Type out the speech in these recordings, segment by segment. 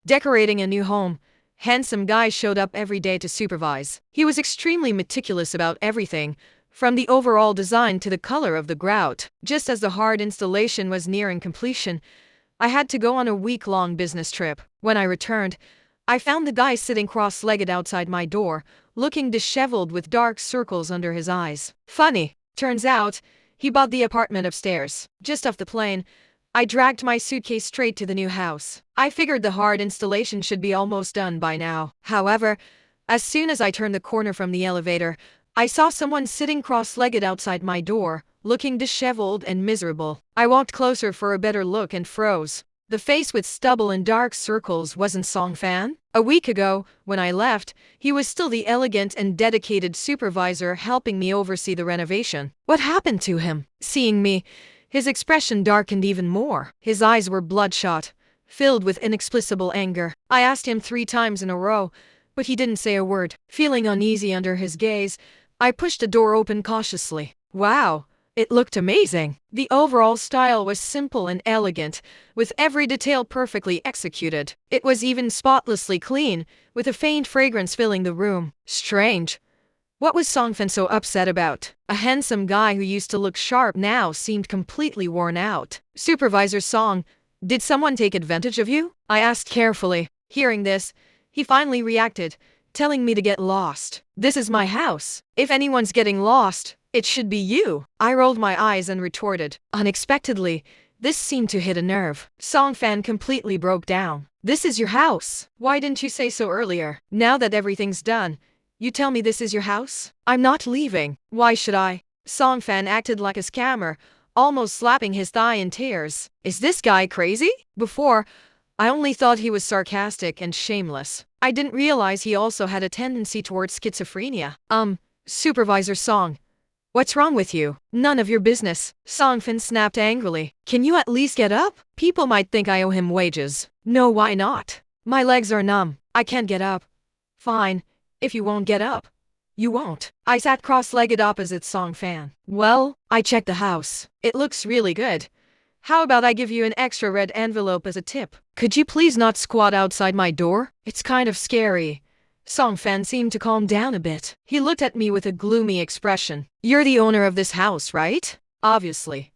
decorating a new home. Handsome guy showed up every day to supervise. He was extremely meticulous about everything, from the overall design to the color of the grout. Just as the hard installation was nearing completion, I had to go on a week-long business trip. When I returned, I found the guy sitting cross-legged outside my door, looking disheveled with dark circles under his eyes. Funny, turns out, he bought the apartment upstairs. Just off the plane, I dragged my suitcase straight to the new house. I figured the hard installation should be almost done by now. However, as soon as I turned the corner from the elevator, I saw someone sitting cross-legged outside my door, looking disheveled and miserable. I walked closer for a better look and froze. The face with stubble and dark circles wasn't Song Fan. A week ago, when I left, he was still the elegant and dedicated supervisor helping me oversee the renovation. What happened to him? Seeing me, his expression darkened even more. His eyes were bloodshot, filled with inexplicable anger. I asked him 3 times in a row, but he didn't say a word. Feeling uneasy under his gaze, I pushed the door open cautiously. Wow! It looked amazing. The overall style was simple and elegant, with every detail perfectly executed. It was even spotlessly clean, with a faint fragrance filling the room. Strange. What was Song Fan so upset about? A handsome guy who used to look sharp now seemed completely worn out. Supervisor Song, did someone take advantage of you? I asked carefully. Hearing this, he finally reacted, telling me to get lost. This is my house. If anyone's getting lost, it should be you. I rolled my eyes and retorted. Unexpectedly, this seemed to hit a nerve. Song Fan completely broke down. This is your house. Why didn't you say so earlier? Now that everything's done, you tell me this is your house? I'm not leaving. Why should I? Song Fan acted like a scammer, almost slapping his thigh in tears. Is this guy crazy? Before, I only thought he was sarcastic and shameless. I didn't realize he also had a tendency towards schizophrenia. Supervisor Song, what's wrong with you? None of your business. Song Fan snapped angrily. Can you at least get up? People might think I owe him wages. No, why not? My legs are numb. I can't get up. Fine. If you won't get up, you won't. I sat cross-legged opposite Song Fan. Well, I checked the house. It looks really good. How about I give you an extra red envelope as a tip? Could you please not squat outside my door? It's kind of scary. Song Fan seemed to calm down a bit. He looked at me with a gloomy expression. You're the owner of this house, right? Obviously.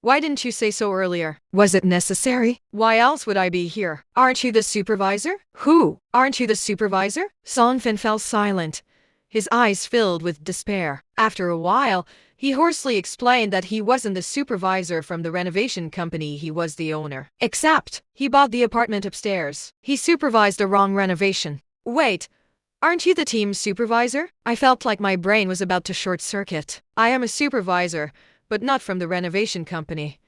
Why didn't you say so earlier? Was it necessary? Why else would I be here? Aren't you the supervisor? Who? Aren't you the supervisor? Song Fan fell silent, his eyes filled with despair. After a while, he hoarsely explained that he wasn't the supervisor from the renovation company, he was the owner. Except, he bought the apartment upstairs. He supervised a wrong renovation. Wait, aren't you the team supervisor? I felt like my brain was about to short-circuit. I am a supervisor, but not from the renovation company.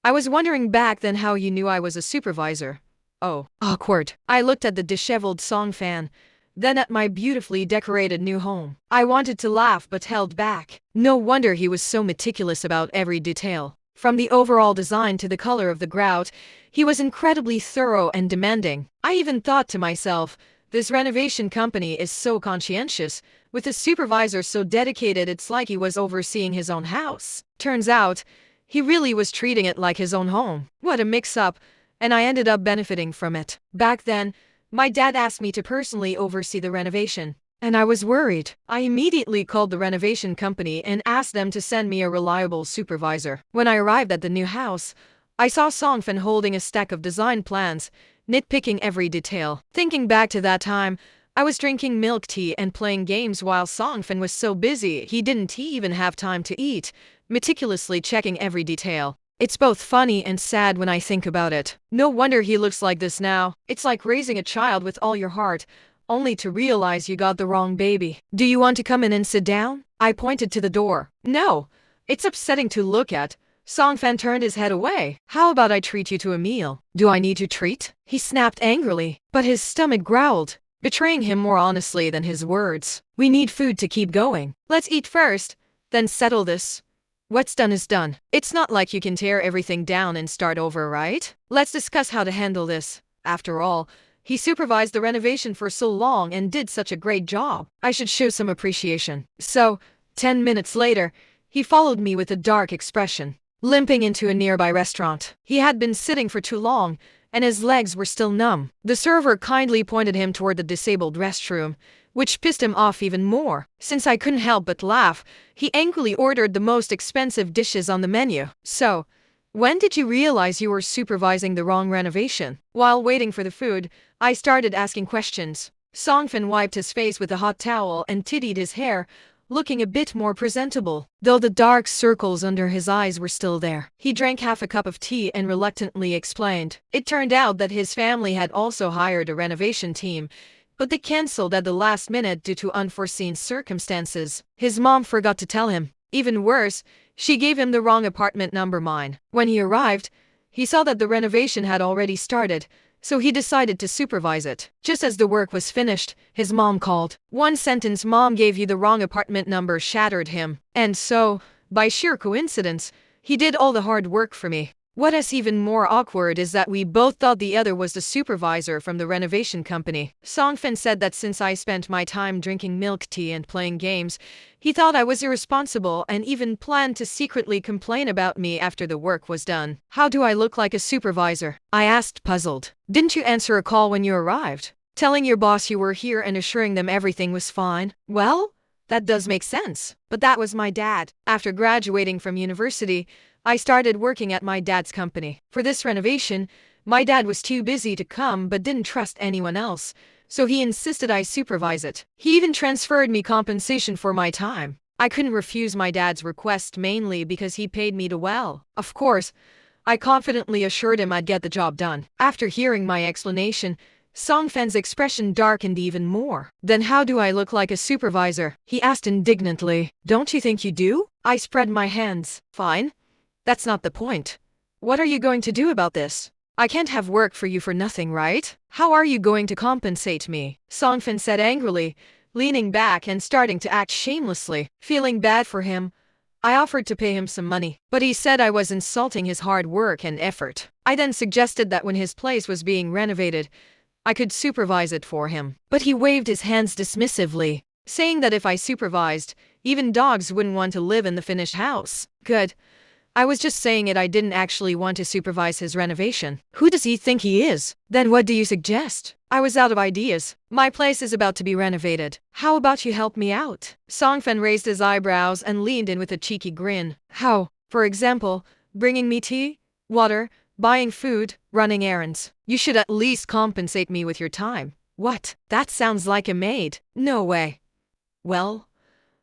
I was wondering back then how you knew I was a supervisor. Oh, awkward. I looked at the disheveled Song Fan, then at my beautifully decorated new home. I wanted to laugh but held back. No wonder he was so meticulous about every detail. From the overall design to the color of the grout, he was incredibly thorough and demanding. I even thought to myself, this renovation company is so conscientious, with a supervisor so dedicated it's like he was overseeing his own house. Turns out, he really was treating it like his own home. What a mix-up, and I ended up benefiting from it. Back then, my dad asked me to personally oversee the renovation, and I was worried. I immediately called the renovation company and asked them to send me a reliable supervisor. When I arrived at the new house, I saw Song Fan holding a stack of design plans, nitpicking every detail. Thinking back to that time, I was drinking milk tea and playing games while Song Fan was so busy he didn't even have time to eat, meticulously checking every detail. It's both funny and sad when I think about it. No wonder he looks like this now. It's like raising a child with all your heart, only to realize you got the wrong baby. Do you want to come in and sit down? I pointed to the door. No, it's upsetting to look at. Song Fan turned his head away. How about I treat you to a meal? Do I need to treat? He snapped angrily, but his stomach growled, betraying him more honestly than his words. We need food to keep going. Let's eat first, then settle this. What's done is done. It's not like you can tear everything down and start over, right? Let's discuss how to handle this. After all, he supervised the renovation for so long and did such a great job. I should show some appreciation. So, 10 minutes later, he followed me with a dark expression, limping into a nearby restaurant. He had been sitting for too long, and his legs were still numb. The server kindly pointed him toward the disabled restroom, which pissed him off even more. Since I couldn't help but laugh, he angrily ordered the most expensive dishes on the menu. So, when did you realize you were supervising the wrong renovation? While waiting for the food, I started asking questions. Songfin wiped his face with a hot towel and tidied his hair, looking a bit more presentable, though the dark circles under his eyes were still there. He drank half a cup of tea and reluctantly explained. It turned out that his family had also hired a renovation team, but they cancelled at the last minute due to unforeseen circumstances. His mom forgot to tell him. Even worse, she gave him the wrong apartment number mine. When he arrived, he saw that the renovation had already started, so he decided to supervise it. Just as the work was finished, his mom called. One sentence, "Mom gave you the wrong apartment number," shattered him. And so, by sheer coincidence, he did all the hard work for me. What is even more awkward is that we both thought the other was the supervisor from the renovation company. Songfin said that since I spent my time drinking milk tea and playing games, he thought I was irresponsible and even planned to secretly complain about me after the work was done. How do I look like a supervisor? I asked, puzzled. Didn't you answer a call when you arrived, telling your boss you were here and assuring them everything was fine? Well, that does make sense. But that was my dad. After graduating from university, I started working at my dad's company. For this renovation, my dad was too busy to come but didn't trust anyone else, so he insisted I supervise it. He even transferred me compensation for my time. I couldn't refuse my dad's request, mainly because he paid me well. Of course, I confidently assured him I'd get the job done. After hearing my explanation, Songfan's expression darkened even more. Then how do I look like a supervisor? He asked indignantly. Don't you think you do? I spread my hands. Fine. That's not the point. What are you going to do about this? I can't have work for you for nothing, right? How are you going to compensate me? Songfin said angrily, leaning back and starting to act shamelessly. Feeling bad for him, I offered to pay him some money, but he said I was insulting his hard work and effort. I then suggested that when his place was being renovated, I could supervise it for him. But he waved his hands dismissively, saying that if I supervised, even dogs wouldn't want to live in the finished house. Good. I was just saying it. I didn't actually want to supervise his renovation. Who does he think he is? Then what do you suggest? I was out of ideas. My place is about to be renovated. How about you help me out? Songfen raised his eyebrows and leaned in with a cheeky grin. How? For example, bringing me tea, water, buying food, running errands. You should at least compensate me with your time. What? That sounds like a maid. No way. Well,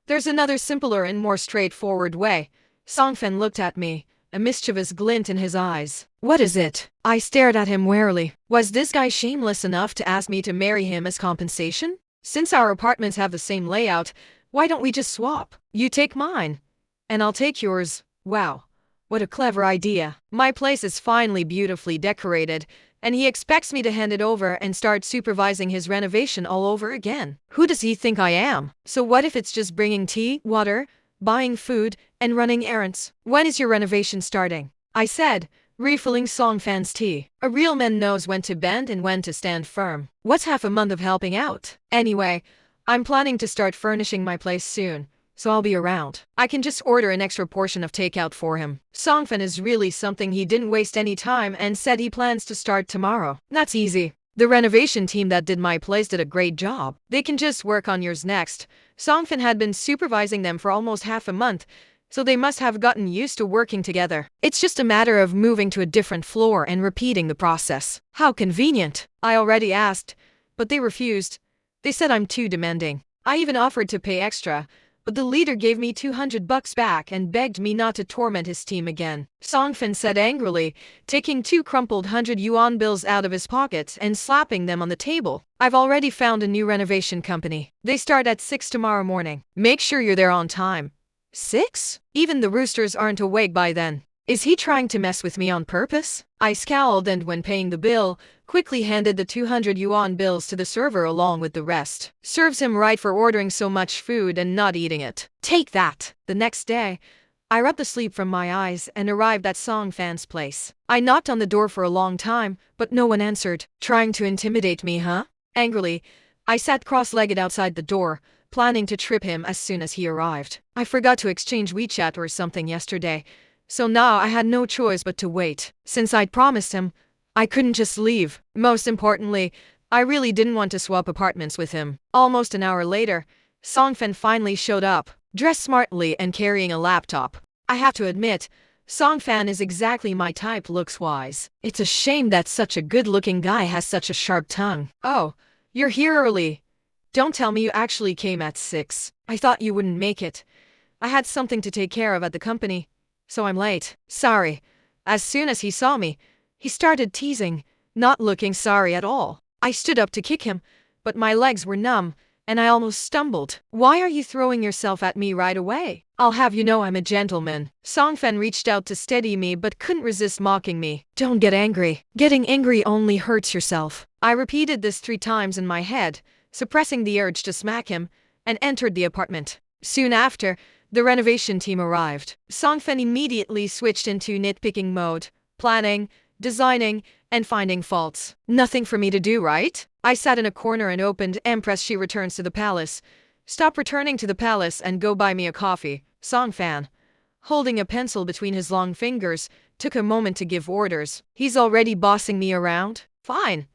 there's another simpler and more straightforward way. Songfen looked at me, a mischievous glint in his eyes. What is it? I stared at him warily. Was this guy shameless enough to ask me to marry him as compensation? Since our apartments have the same layout, why don't we just swap? You take mine, and I'll take yours. Wow, what a clever idea. My place is finally beautifully decorated, and he expects me to hand it over and start supervising his renovation all over again. Who does he think I am? So what if it's just bringing tea, water, buying food, and running errands? When is your renovation starting? I said, refilling Songfan's tea. A real man knows when to bend and when to stand firm. What's half a month of helping out? Anyway, I'm planning to start furnishing my place soon, so I'll be around. I can just order an extra portion of takeout for him. Songfen is really something. He didn't waste any time and said he plans to start tomorrow. That's easy. The renovation team that did my place did a great job. They can just work on yours next. Songfen had been supervising them for almost half a month, so they must have gotten used to working together. It's just a matter of moving to a different floor and repeating the process. How convenient. I already asked, but they refused. They said I'm too demanding. I even offered to pay extra, but the leader gave me $200 back and begged me not to torment his team again. Songfen said angrily, taking 2 crumpled 100 yuan bills out of his pocket and slapping them on the table. I've already found a new renovation company. They start at 6 tomorrow morning. Make sure you're there on time. 6? Even the roosters aren't awake by then. Is he trying to mess with me on purpose? I scowled and when paying the bill, quickly handed the 200 yuan bills to the server along with the rest. Serves him right for ordering so much food and not eating it. Take that. The next day, I rubbed the sleep from my eyes and arrived at Songfan's place. I knocked on the door for a long time, but no one answered. Trying to intimidate me, huh? Angrily, I sat cross-legged outside the door, planning to trip him as soon as he arrived. I forgot to exchange WeChat or something yesterday, so now I had no choice but to wait. Since I'd promised him, I couldn't just leave. Most importantly, I really didn't want to swap apartments with him. Almost an hour later, Songfen finally showed up, dressed smartly and carrying a laptop. I have to admit, Songfan is exactly my type looks-wise. It's a shame that such a good-looking guy has such a sharp tongue. Oh, you're here early. Don't tell me you actually came at 6. I thought you wouldn't make it. I had something to take care of at the company, so I'm late. Sorry. As soon as he saw me, he started teasing, not looking sorry at all. I stood up to kick him, but my legs were numb, and I almost stumbled. Why are you throwing yourself at me right away? I'll have you know I'm a gentleman. Songfen reached out to steady me but couldn't resist mocking me. Don't get angry. Getting angry only hurts yourself. I repeated this 3 times in my head, suppressing the urge to smack him, and entered the apartment. Soon after, the renovation team arrived. Songfen immediately switched into nitpicking mode, planning, designing, and finding faults. Nothing for me to do, right? I sat in a corner and opened Empress She Returns to the Palace. Stop returning to the palace and go buy me a coffee. Songfan, holding a pencil between his long fingers, took a moment to give orders. He's already bossing me around? Fine.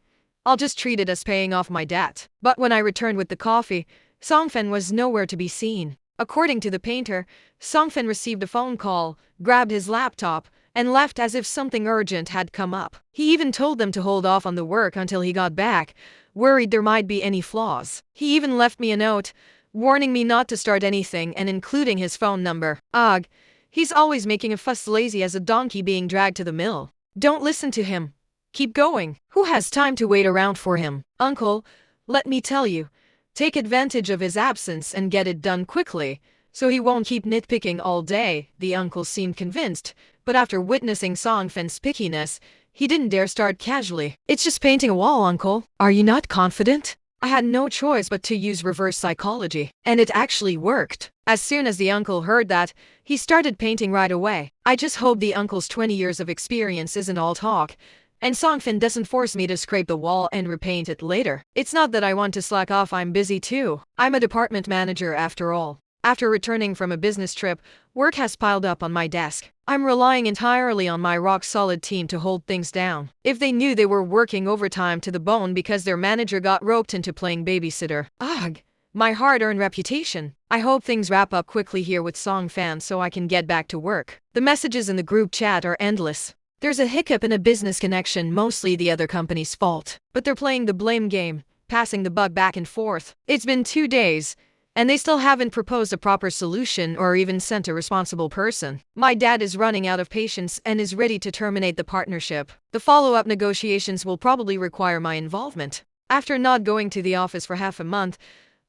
I'll just treat it as paying off my debt. But when I returned with the coffee, Songfen was nowhere to be seen. According to the painter, Songfen received a phone call, grabbed his laptop, and left as if something urgent had come up. He even told them to hold off on the work until he got back, worried there might be any flaws. He even left me a note, warning me not to start anything and including his phone number. Ugh, he's always making a fuss, lazy as a donkey being dragged to the mill. Don't listen to him. Keep going. Who has time to wait around for him? Uncle, let me tell you, take advantage of his absence and get it done quickly, so he won't keep nitpicking all day. The uncle seemed convinced, but after witnessing Songfen's pickiness, he didn't dare start casually. It's just painting a wall, uncle. Are you not confident? I had no choice but to use reverse psychology, and it actually worked. As soon as the uncle heard that, he started painting right away. I just hope the uncle's 20 years of experience isn't all talk, and Songfen doesn't force me to scrape the wall and repaint it later. It's not that I want to slack off, I'm busy too. I'm a department manager after all. After returning from a business trip, work has piled up on my desk. I'm relying entirely on my rock-solid team to hold things down. If they knew they were working overtime to the bone because their manager got roped into playing babysitter. Ugh, my hard-earned reputation. I hope things wrap up quickly here with Songfan so I can get back to work. The messages in the group chat are endless. There's a hiccup in a business connection, mostly the other company's fault. But they're playing the blame game, passing the buck back and forth. It's been 2 days, and they still haven't proposed a proper solution or even sent a responsible person. My dad is running out of patience and is ready to terminate the partnership. The follow-up negotiations will probably require my involvement. After not going to the office for half a month,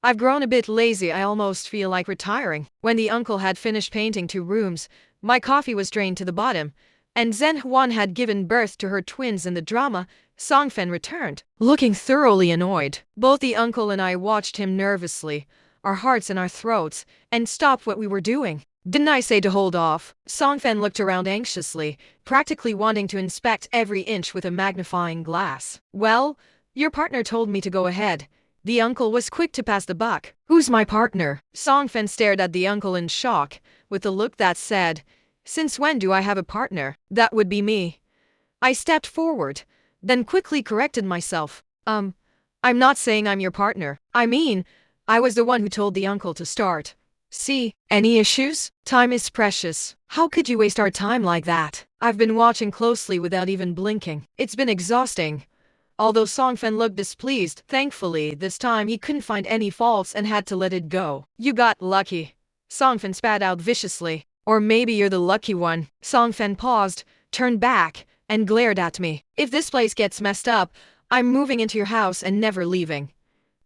I've grown a bit lazy. I almost feel like retiring. When the uncle had finished painting 2 rooms, my coffee was drained to the bottom, and Zhen Huan had given birth to her twins in the drama. Songfen returned, looking thoroughly annoyed. Both the uncle and I watched him nervously, our hearts in our throats, and stopped what we were doing. Didn't I say to hold off? Songfen looked around anxiously, practically wanting to inspect every inch with a magnifying glass. Well, your partner told me to go ahead. The uncle was quick to pass the buck. Who's my partner? Songfen stared at the uncle in shock, with a look that said, since when do I have a partner? That would be me. I stepped forward, then quickly corrected myself. I'm not saying I'm your partner. I mean, I was the one who told the uncle to start. See, any issues? Time is precious. How could you waste our time like that? I've been watching closely without even blinking. It's been exhausting. Although Songfen looked displeased, thankfully this time he couldn't find any faults and had to let it go. You got lucky. Songfen spat out viciously. Or maybe you're the lucky one. Songfen paused, turned back, and glared at me. If this place gets messed up, I'm moving into your house and never leaving.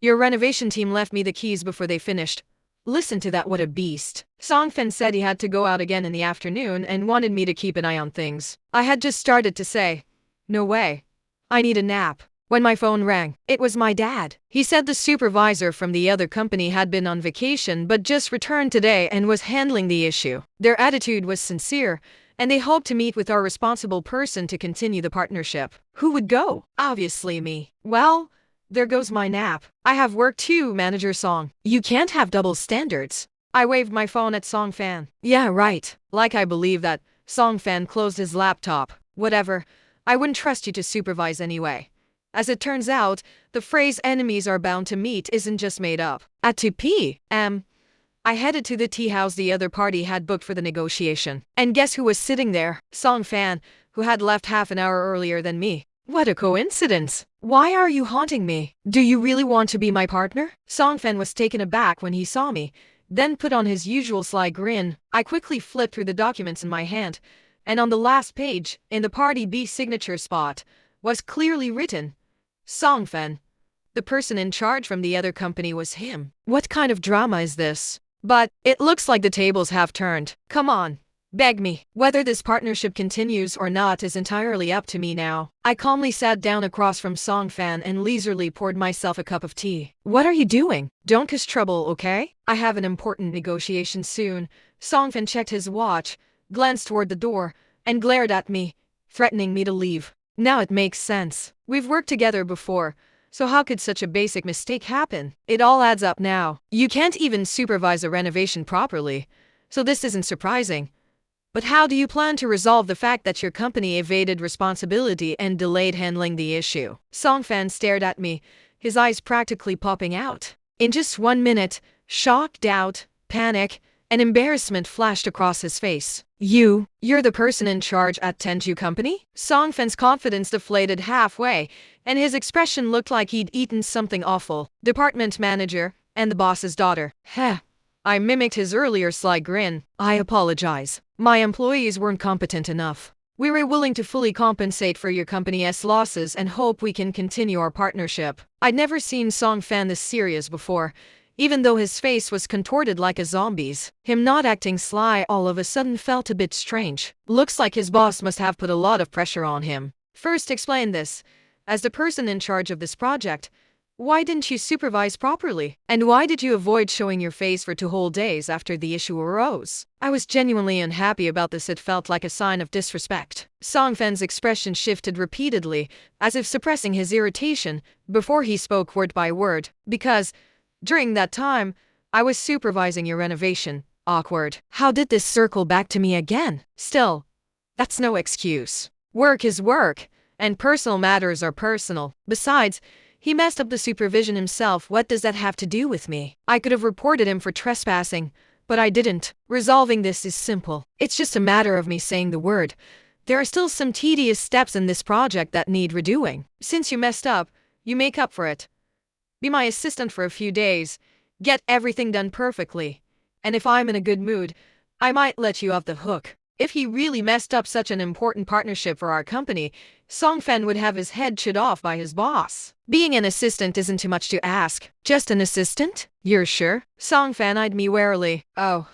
Your renovation team left me the keys before they finished. Listen to that, what a beast. Songfen said he had to go out again in the afternoon and wanted me to keep an eye on things. I had just started to say, no way. I need a nap. When my phone rang, it was my dad. He said the supervisor from the other company had been on vacation but just returned today and was handling the issue. Their attitude was sincere, and they hoped to meet with our responsible person to continue the partnership. Who would go? Obviously me. Well, there goes my nap. I have work too, Manager Song. You can't have double standards. I waved my phone at Songfan. Yeah, right. Like I believe that. Songfan closed his laptop. Whatever. I wouldn't trust you to supervise anyway. As it turns out, the phrase enemies are bound to meet isn't just made up. At 2 p.m., I headed to the tea house the other party had booked for the negotiation. And guess who was sitting there? Song Fan, who had left half an hour earlier than me. What a coincidence. Why are you haunting me? Do you really want to be my partner? Song Fan was taken aback when he saw me, then put on his usual sly grin. I quickly flipped through the documents in my hand, and on the last page, in the Party B signature spot, was clearly written, Song Fan. The person in charge from the other company was him. What kind of drama is this? But it looks like the tables have turned. Come on, beg me. Whether this partnership continues or not is entirely up to me now. I calmly sat down across from Song Fan and leisurely poured myself a cup of tea. What are you doing? Don't cause trouble, okay? I have an important negotiation soon. Song Fan checked his watch, glanced toward the door, and glared at me, threatening me to leave. Now it makes sense. We've worked together before. So how could such a basic mistake happen? It all adds up now. You can't even supervise a renovation properly, so this isn't surprising. But how do you plan to resolve the fact that your company evaded responsibility and delayed handling the issue? Song Fan stared at me, his eyes practically popping out. In just 1 minute, shock, doubt, panic, and embarrassment flashed across his face. You're the person in charge at Tenju Company? Song Fan's confidence deflated halfway, and his expression looked like he'd eaten something awful. Department manager, and the boss's daughter. Heh. I mimicked his earlier sly grin. I apologize. My employees weren't competent enough. We were willing to fully compensate for your company's losses and hope we can continue our partnership. I'd never seen Song Fan this serious before, even though his face was contorted like a zombie's. Him not acting sly all of a sudden felt a bit strange. Looks like his boss must have put a lot of pressure on him. First explain this. As the person in charge of this project, why didn't you supervise properly? And why did you avoid showing your face for 2 whole days after the issue arose? I was genuinely unhappy about this. It felt like a sign of disrespect. Song Fan's expression shifted repeatedly, as if suppressing his irritation, before he spoke word by word. Because during that time, I was supervising your renovation. Awkward. How did this circle back to me again? Still, that's no excuse. Work is work, and personal matters are personal. Besides, he messed up the supervision himself. What does that have to do with me? I could have reported him for trespassing, but I didn't. Resolving this is simple. It's just a matter of me saying the word. There are still some tedious steps in this project that need redoing. Since you messed up, you make up for it. Be my assistant for a few days. Get everything done perfectly. And if I'm in a good mood, I might let you off the hook. If he really messed up such an important partnership for our company, Song Fan would have his head chewed off by his boss. Being an assistant isn't too much to ask. Just an assistant? You're sure? Song Fan eyed me warily. Oh,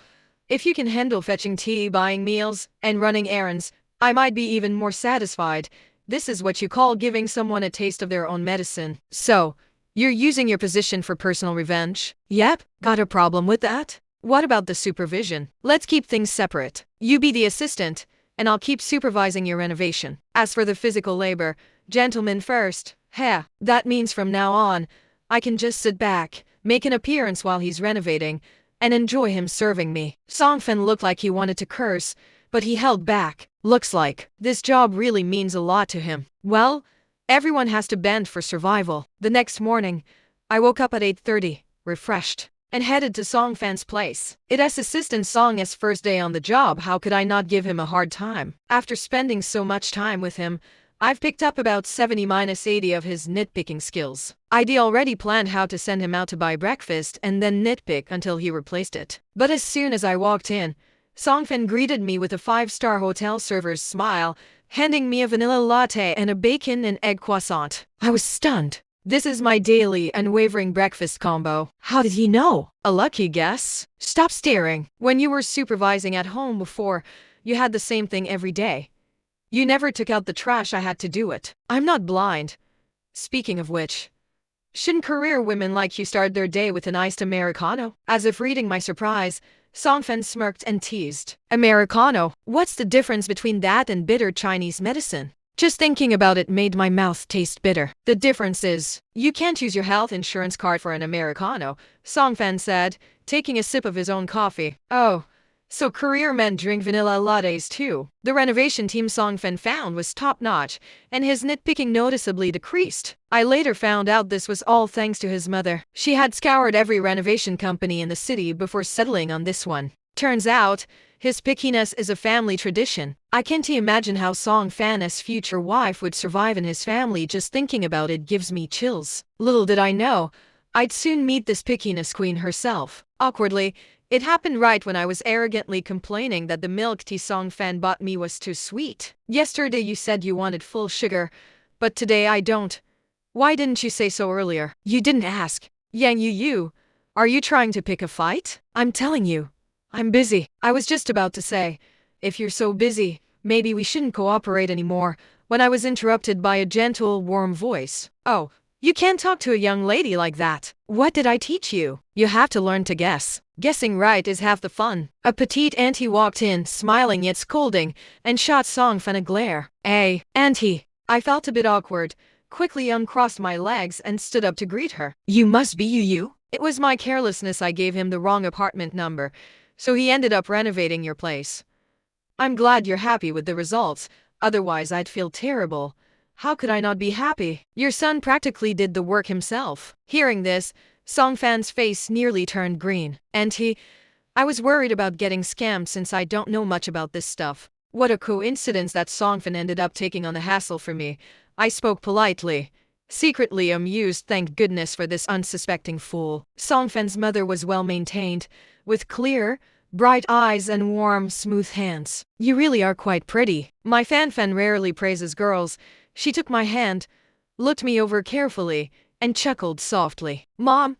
if you can handle fetching tea, buying meals, and running errands, I might be even more satisfied. This is what you call giving someone a taste of their own medicine. So, you're using your position for personal revenge? Yep, got a problem with that? What about the supervision? Let's keep things separate. You be the assistant, and I'll keep supervising your renovation. As for the physical labor, gentlemen first. Heh, that means from now on, I can just sit back, make an appearance while he's renovating, and enjoy him serving me. Song Fan looked like he wanted to curse, but he held back. Looks like this job really means a lot to him. Well, everyone has to bend for survival. The next morning, I woke up at 8:30, refreshed, and headed to Song Fan's place. It's assistant Song's first day on the job. How could I not give him a hard time? After spending so much time with him, I've picked up about 70-80 of his nitpicking skills. I'd already planned how to send him out to buy breakfast and then nitpick until he replaced it. But as soon as I walked in, Song Fan greeted me with a 5-star hotel server's smile, handing me a vanilla latte and a bacon and egg croissant. I was stunned. This is my daily, unwavering breakfast combo. How did he know? A lucky guess? Stop staring. When you were supervising at home before, you had the same thing every day. You never took out the trash. I had to do it. I'm not blind. Speaking of which, shouldn't career women like you start their day with an iced Americano? As if reading my surprise, Song Fan smirked and teased. Americano? What's the difference between that and bitter Chinese medicine? Just thinking about it made my mouth taste bitter. The difference is, you can't use your health insurance card for an Americano, Song Fan said, taking a sip of his own coffee. Oh, So career men drink vanilla lattes too. The renovation team Songfen found was top-notch, and his nitpicking noticeably decreased. I later found out this was all thanks to his mother. She had scoured every renovation company in the city before settling on this one. Turns out, his pickiness is a family tradition. I can't imagine how Songfan's future wife would survive in his family. Just thinking about it gives me chills. Little did I know, I'd soon meet this pickiness queen herself. Awkwardly, it happened right when I was arrogantly complaining that the milk tea Songfan bought me was too sweet. Yesterday you said you wanted full sugar, but today I don't. Why didn't you say so earlier? You didn't ask. Yang Yu, are you trying to pick a fight? I'm telling you, I'm busy. I was just about to say, if you're so busy, maybe we shouldn't cooperate anymore, when I was interrupted by a gentle, warm voice. Oh, you can't talk to a young lady like that. What did I teach you? You have to learn to guess. Guessing right is half the fun. A petite auntie walked in, smiling yet scolding, and shot Songfen a glare. Hey, auntie. I felt a bit awkward, quickly uncrossed my legs and stood up to greet her. You must be Yu. It was my carelessness I gave him the wrong apartment number, so he ended up renovating your place. I'm glad you're happy with the results, otherwise I'd feel terrible. How could I not be happy? Your son practically did the work himself. Hearing this, Songfan's face nearly turned green. Auntie, I was worried about getting scammed since I don't know much about this stuff. What a coincidence that Songfen ended up taking on the hassle for me. I spoke politely, secretly amused. Thank goodness for this unsuspecting fool. Songfen's mother was well maintained, with clear, bright eyes and warm, smooth hands. You really are quite pretty. My Fan rarely praises girls. She took my hand, looked me over carefully, and chuckled softly. Mom,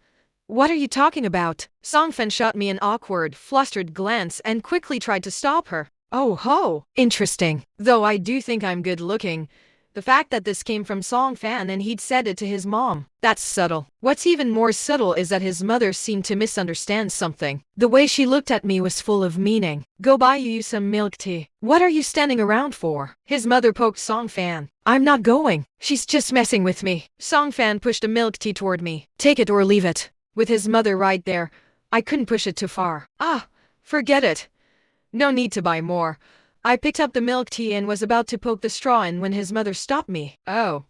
what are you talking about? Songfen shot me an awkward, flustered glance and quickly tried to stop her. Oh ho, interesting. Though I do think I'm good looking. The fact that this came from Songfan and he'd said it to his mom, that's subtle. What's even more subtle is that his mother seemed to misunderstand something. The way she looked at me was full of meaning. Go buy you some milk tea. What are you standing around for? His mother poked Songfan. I'm not going. She's just messing with me. Songfan pushed a milk tea toward me. Take it or leave it. With his mother right there, I couldn't push it too far. Ah, forget it. No need to buy more. I picked up the milk tea and was about to poke the straw in when his mother stopped me. Oh,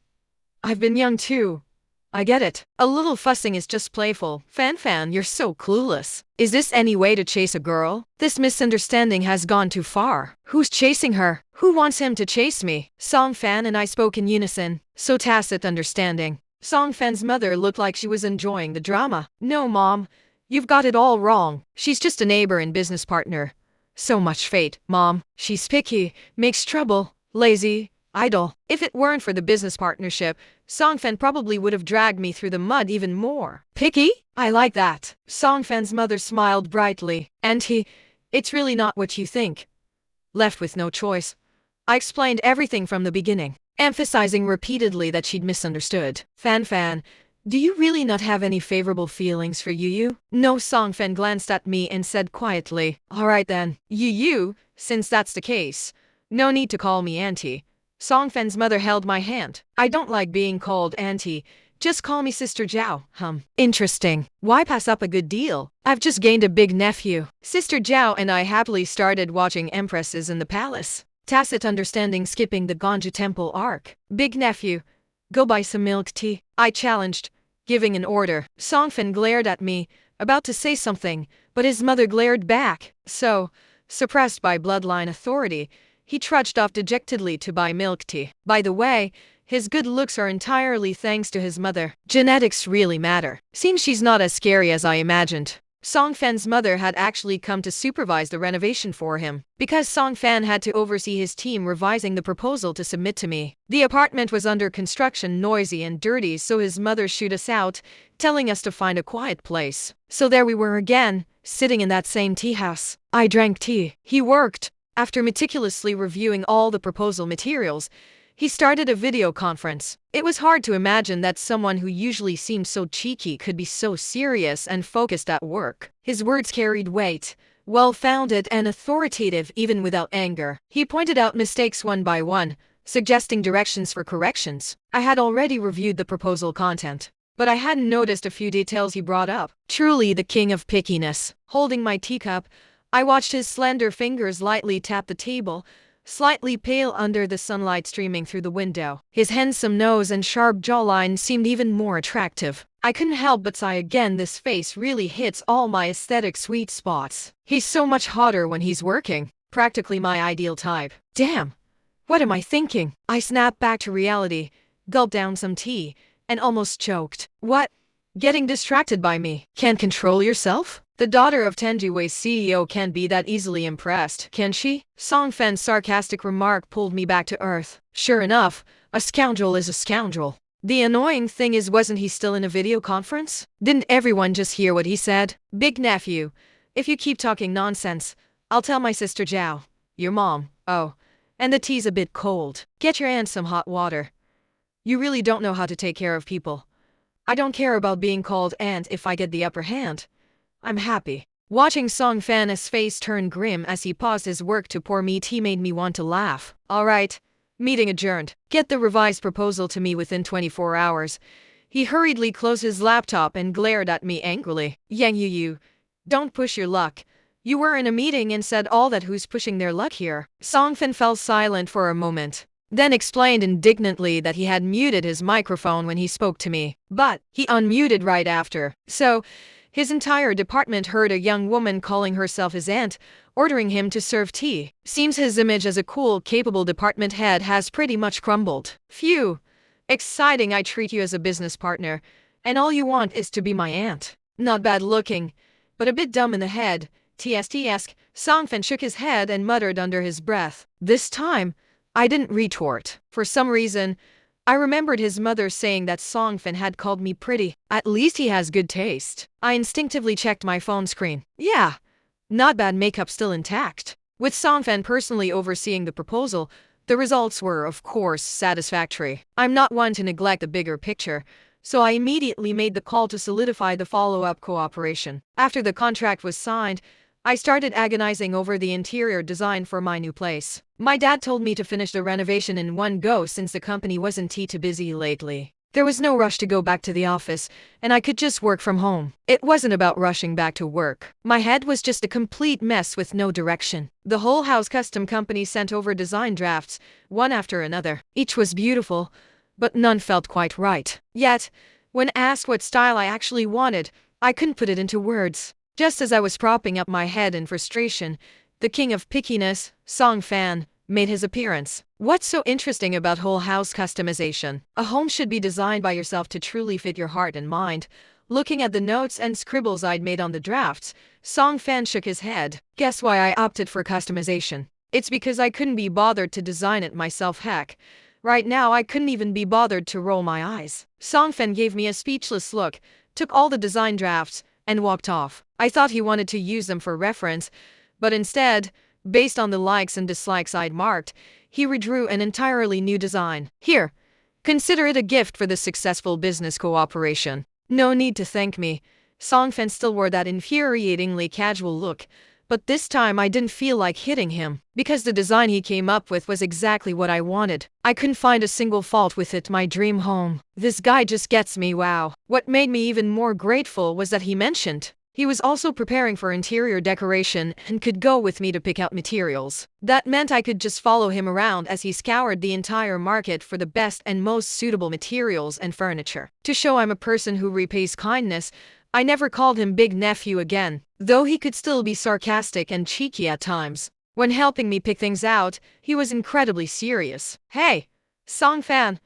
I've been young too. I get it. A little fussing is just playful. Fan, you're so clueless. Is this any way to chase a girl? This misunderstanding has gone too far. Who's chasing her? Who wants him to chase me? Songfan and I spoke in unison, so tacit understanding. Songfan's mother looked like she was enjoying the drama. No, Mom, you've got it all wrong. She's just a neighbor and business partner. So much fate, Mom. She's picky, makes trouble, lazy, idle. If it weren't for the business partnership, Songfen probably would have dragged me through the mud even more. Picky? I like that. Songfan's mother smiled brightly. Auntie, it's really not what you think. Left with no choice, I explained everything from the beginning, emphasizing repeatedly that she'd misunderstood. Fan, do you really not have any favorable feelings for Yu? No. Songfen glanced at me and said quietly, alright then, Yu, since that's the case, no need to call me auntie. Songfen's mother held my hand. I don't like being called auntie. Just call me Sister Zhao. Interesting. Why pass up a good deal? I've just gained a big nephew. Sister Zhao and I happily started watching Empresses in the Palace. Tacit understanding skipping the Ganja Temple arc. Big nephew, go buy some milk tea, I challenged, giving an order. Songfen glared at me, about to say something, but his mother glared back. So, suppressed by bloodline authority, he trudged off dejectedly to buy milk tea. By the way, his good looks are entirely thanks to his mother. Genetics really matter. Seems she's not as scary as I imagined. Songfen's mother had actually come to supervise the renovation for him, because Songfen had to oversee his team revising the proposal to submit to me. The apartment was under construction, noisy and dirty, so his mother shooed us out, telling us to find a quiet place. So there we were again, sitting in that same tea house. I drank tea. He worked. After meticulously reviewing all the proposal materials, he started a video conference. It was hard to imagine that someone who usually seemed so cheeky could be so serious and focused at work. His words carried weight, well-founded and authoritative even without anger. He pointed out mistakes one by one, suggesting directions for corrections. I had already reviewed the proposal content, but I hadn't noticed a few details he brought up. Truly the king of pickiness. Holding my teacup, I watched his slender fingers lightly tap the table, slightly pale under the sunlight streaming through the window. His handsome nose and sharp jawline seemed even more attractive. I couldn't help but sigh again. This face really hits all my aesthetic sweet spots. He's so much hotter when he's working. Practically my ideal type. Damn! What am I thinking? I snapped back to reality, gulped down some tea, and almost choked. What? Getting distracted by me? Can't control yourself? The daughter of Tenjue's CEO can't be that easily impressed, can she? Song Fen's sarcastic remark pulled me back to earth. Sure enough, a scoundrel is a scoundrel. The annoying thing is, wasn't he still in a video conference? Didn't everyone just hear what he said? Big nephew, if you keep talking nonsense, I'll tell my sister Zhao. Your mom. Oh, and the tea's a bit cold. Get your aunt some hot water. You really don't know how to take care of people. I don't care about being called aunt if I get the upper hand. I'm happy. Watching Song Fan's face turn grim as he paused his work to pour me tea made me want to laugh. All right. Meeting adjourned. Get the revised proposal to me within 24 hours. He hurriedly closed his laptop and glared at me angrily. Yang Yu, don't push your luck. You were in a meeting and said all that. Who's pushing their luck here? Song Fan fell silent for a moment, then explained indignantly that he had muted his microphone when he spoke to me, but he unmuted right after. So, his entire department heard a young woman calling herself his aunt, ordering him to serve tea. Seems his image as a cool, capable department head has pretty much crumbled. Phew. Exciting. I treat you as a business partner, and all you want is to be my aunt. Not bad looking, but a bit dumb in the head. TSTS. Song Fan shook his head and muttered under his breath. This time, I didn't retort. For some reason, I remembered his mother saying that Song Fan had called me pretty. At least he has good taste. I instinctively checked my phone screen. Yeah, not bad. Makeup still intact. With Song Fan personally overseeing the proposal, the results were, of course, satisfactory. I'm not one to neglect the bigger picture, so I immediately made the call to solidify the follow-up cooperation. After the contract was signed, I started agonizing over the interior design for my new place. My dad told me to finish the renovation in one go since the company wasn't too busy lately. There was no rush to go back to the office, and I could just work from home. It wasn't about rushing back to work. My head was just a complete mess with no direction. The whole house custom company sent over design drafts, one after another. Each was beautiful, but none felt quite right. Yet, when asked what style I actually wanted, I couldn't put it into words. Just as I was propping up my head in frustration, the king of pickiness, Song Fan, made his appearance. What's so interesting about whole house customization? A home should be designed by yourself to truly fit your heart and mind. Looking at the notes and scribbles I'd made on the drafts, Song Fan shook his head. Guess why I opted for customization? It's because I couldn't be bothered to design it myself. Heck, right now I couldn't even be bothered to roll my eyes. Song Fan gave me a speechless look, took all the design drafts, and walked off. I thought he wanted to use them for reference, but instead, based on the likes and dislikes I'd marked, he redrew an entirely new design. Here, consider it a gift for the successful business cooperation. No need to thank me. Song Fan still wore that infuriatingly casual look, but this time I didn't feel like hitting him, because the design he came up with was exactly what I wanted. I couldn't find a single fault with it. My dream home. This guy just gets me. Wow. What made me even more grateful was that he mentioned he was also preparing for interior decoration and could go with me to pick out materials. That meant I could just follow him around as he scoured the entire market for the best and most suitable materials and furniture. To show I'm a person who repays kindness, I never called him Big Nephew again, though he could still be sarcastic and cheeky at times. When helping me pick things out, he was incredibly serious. Hey, Song Fan,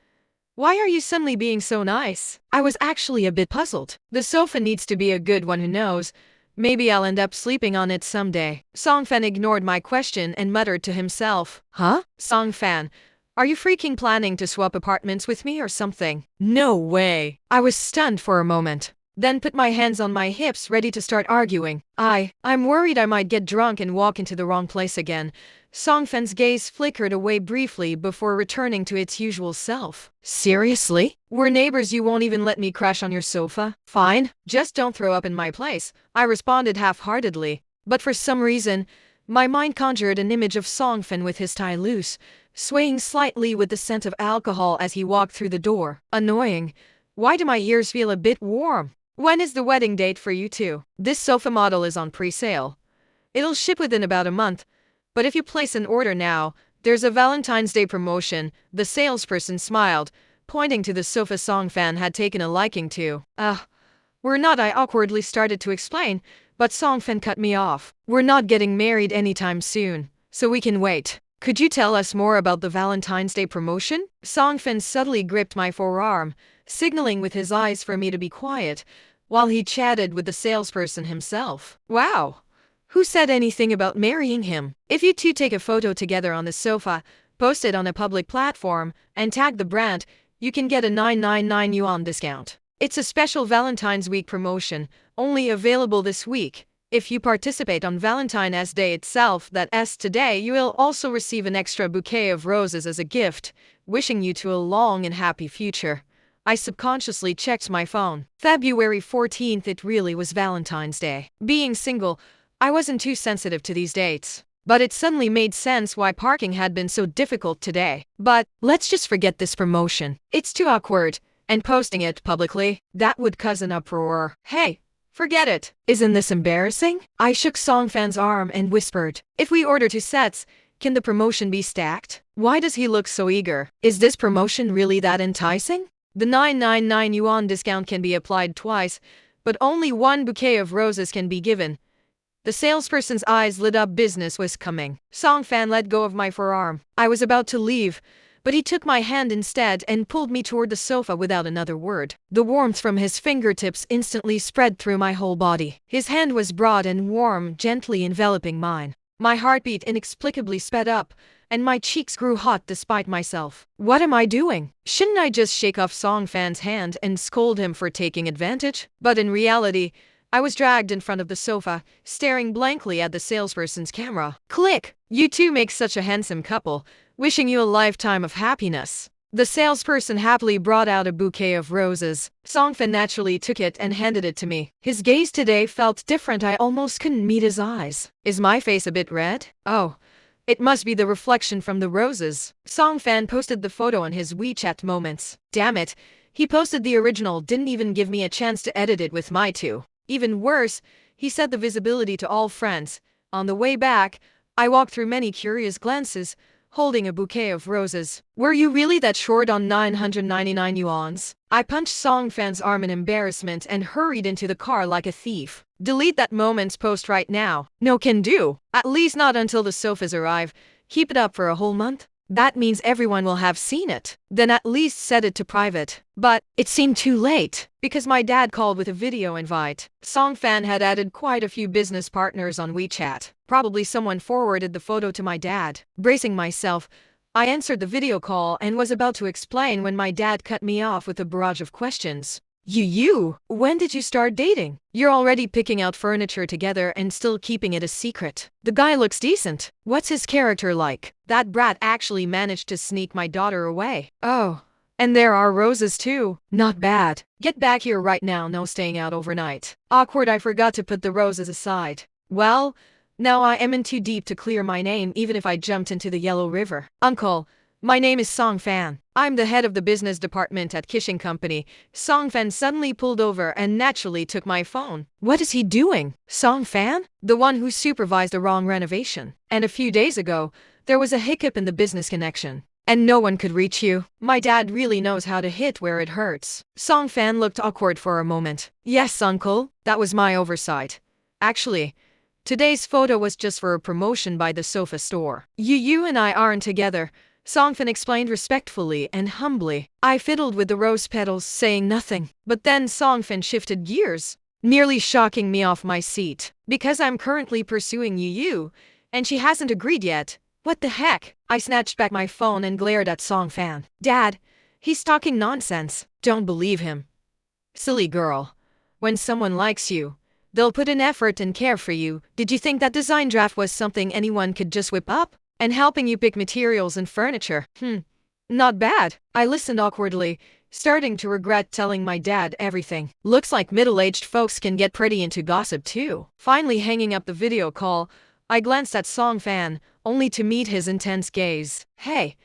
why are you suddenly being so nice? I was actually a bit puzzled. The sofa needs to be a good one. Who knows? Maybe I'll end up sleeping on it someday. Song Fan ignored my question and muttered to himself. Huh? Song Fan, are you freaking planning to swap apartments with me or something? No way. I was stunned for a moment, then put my hands on my hips ready to start arguing. I'm worried I might get drunk and walk into the wrong place again. Song Fan's gaze flickered away briefly before returning to its usual self. Seriously? We're neighbors. You won't even let me crash on your sofa? Fine, just don't throw up in my place, I responded half-heartedly. But for some reason, my mind conjured an image of Song Fan with his tie loose, swaying slightly with the scent of alcohol as he walked through the door. Annoying. Why do my ears feel a bit warm? When is the wedding date for you two? This sofa model is on pre-sale. It'll ship within about a month. But if you place an order now, there's a Valentine's Day promotion. The salesperson smiled, pointing to the sofa Song Fan had taken a liking to. We're not, I awkwardly started to explain, but Song Fan cut me off. We're not getting married anytime soon, so we can wait. Could you tell us more about the Valentine's Day promotion? Song Fan subtly gripped my forearm, signaling with his eyes for me to be quiet, while he chatted with the salesperson himself. Wow! Who said anything about marrying him? If you two take a photo together on the sofa, post it on a public platform, and tag the brand, you can get a 999 yuan discount. It's a special Valentine's Week promotion, only available this week. If you participate on Valentine's Day itself, that's today, you will also receive an extra bouquet of roses as a gift, wishing you to a long and happy future. I subconsciously checked my phone. February 14th, it really was Valentine's Day. Being single, I wasn't too sensitive to these dates. But it suddenly made sense why parking had been so difficult today. But let's just forget this promotion. It's too awkward. And posting it publicly, that would cause an uproar. Hey, forget it. Isn't this embarrassing? I shook Song Fan's arm and whispered, if we order 2 sets, can the promotion be stacked? Why does he look so eager? Is this promotion really that enticing? The 999 yuan discount can be applied twice, but only 1 bouquet of roses can be given. The salesperson's eyes lit up. Business was coming. Song Fan let go of my forearm. I was about to leave, but he took my hand instead and pulled me toward the sofa without another word. The warmth from his fingertips instantly spread through my whole body. His hand was broad and warm, gently enveloping mine. My heartbeat inexplicably sped up, and my cheeks grew hot despite myself. What am I doing? Shouldn't I just shake off Song Fan's hand and scold him for taking advantage? But in reality, I was dragged in front of the sofa, staring blankly at the salesperson's camera. Click! You two make such a handsome couple. Wishing you a lifetime of happiness. The salesperson happily brought out a bouquet of roses. Song Fan naturally took it and handed it to me. His gaze today felt different. I almost couldn't meet his eyes. Is my face a bit red? Oh, it must be the reflection from the roses. Song Fan posted the photo on his WeChat Moments. Damn it, he posted the original, didn't even give me a chance to edit it with my two. Even worse, he set the visibility to all friends. On the way back, I walked through many curious glances, holding a bouquet of roses. Were you really that short on 999 yuans? I punched Song Fan's arm in embarrassment and hurried into the car like a thief. Delete that Moments post right now. No can do. At least not until the sofas arrive. Keep it up for a whole month. That means everyone will have seen it. Then at least set it to private. But it seemed too late, because my dad called with a video invite. Song Fan had added quite a few business partners on WeChat. Probably someone forwarded the photo to my dad. Bracing myself, I answered the video call and was about to explain when my dad cut me off with a barrage of questions. When did you start dating? You're already picking out furniture together and still keeping it a secret. The guy looks decent. What's his character like? That brat actually managed to sneak my daughter away. Oh, and there are roses too. Not bad. Get back here right now, no staying out overnight. Awkward, I forgot to put the roses aside. Well, now I am in too deep to clear my name even if I jumped into the Yellow River. Uncle, my name is Song Fan. I'm the head of the business department at Kishing Company. Song Fan suddenly pulled over and naturally took my phone. What is he doing? Song Fan? The one who supervised a wrong renovation. And a few days ago, there was a hiccup in the business connection. And no one could reach you. My dad really knows how to hit where it hurts. Song Fan looked awkward for a moment. Yes, uncle, that was my oversight. Actually, today's photo was just for a promotion by the sofa store. You and I aren't together. Song Fan explained respectfully and humbly. I fiddled with the rose petals, saying nothing. But then Song Fan shifted gears, nearly shocking me off my seat. Because I'm currently pursuing Yu, and she hasn't agreed yet. What the heck? I snatched back my phone and glared at Song Fan. Dad, he's talking nonsense. Don't believe him. Silly girl. When someone likes you, they'll put in effort and care for you. Did you think that design draft was something anyone could just whip up? And helping you pick materials and furniture. Not bad. I listened awkwardly, starting to regret telling my dad everything. Looks like middle-aged folks can get pretty into gossip too. Finally hanging up the video call, I glanced at Song Fan, only to meet his intense gaze. Hey,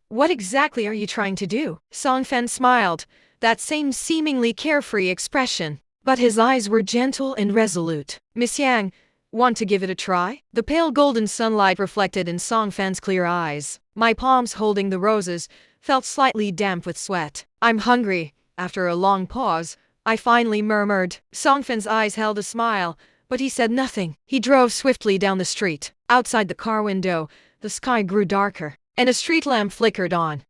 what exactly are you trying to do? Song Fan smiled, that same seemingly carefree expression. But his eyes were gentle and resolute. Miss Yang, Want to give it a try? The pale golden sunlight reflected in Songfan's clear eyes. My palms holding the roses felt slightly damp with sweat. I'm hungry. After a long pause, I finally murmured. Songfan's eyes held a smile, but he said nothing. He drove swiftly down the street. Outside the car window, the sky grew darker, and a street lamp flickered on.